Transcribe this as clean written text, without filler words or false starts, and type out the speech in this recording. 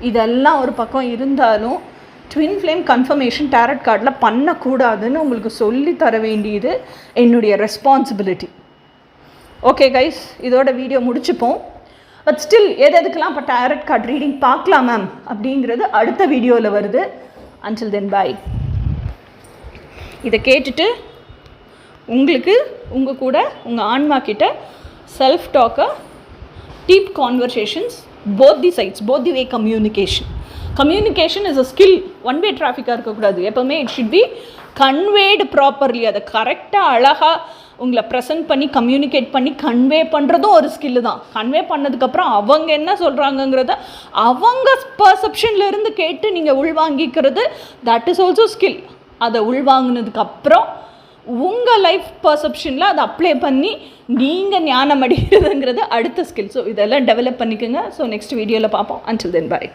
இதெல்லாம் ஒரு பக்கம் இருந்தாலும் ட்வின் ஃப்ளேம் கன்ஃபர்மேஷன் டேரட் கார்டில் பண்ணக்கூடாதுன்னு உங்களுக்கு சொல்லி தர வேண்டியது என்னுடைய ரெஸ்பான்சிபிலிட்டி. ஓகே கைஸ், இதோட வீடியோ முடிச்சுப்போம். பட் ஸ்டில் எதுக்கெல்லாம் இப்போ டேரட் கார்டு ரீடிங் பார்க்கலாம் மேம் அப்படிங்கிறது அடுத்த வீடியோவில் வருது. Until then bye. இதை கேட்டுட்டு உங்களுக்கு உங்கள் கூட உங்கள் ஆன்மா கிட்ட செல்ஃப் டாக்கை deep conversations both the sides, both the way communication is a skill. one way traffic-ஆக இருக்கக்கூடாது எப்போவுமே. it should be conveyed properly. அதை கரெக்டாக அழகாக உங்களை ப்ரெசென்ட் பண்ணி கம்யூனிகேட் பண்ணி கன்வே பண்ணுறதும் ஒரு ஸ்கில்லு தான். கன்வே பண்ணதுக்கப்புறம் அவங்க என்ன சொல்கிறாங்கங்கிறத அவங்க பர்செப்ஷன்லேருந்து கேட்டு நீங்கள் உள்வாங்கிக்கிறது, தட் இஸ் ஆல்சோ ஸ்கில். அதை உள்வாங்கினதுக்கப்புறம் உங்கள் லைஃப் பர்செப்ஷனில் அதை அப்ளை பண்ணி நீங்கள் ஞானம் அடைகிறதுங்கிறது அடுத்த ஸ்கில். ஸோ இதெல்லாம் டெவலப் பண்ணிக்கோங்க. ஸோ நெக்ஸ்ட் வீடியோவில் பார்ப்போம். அன்டில் தென் பாய்.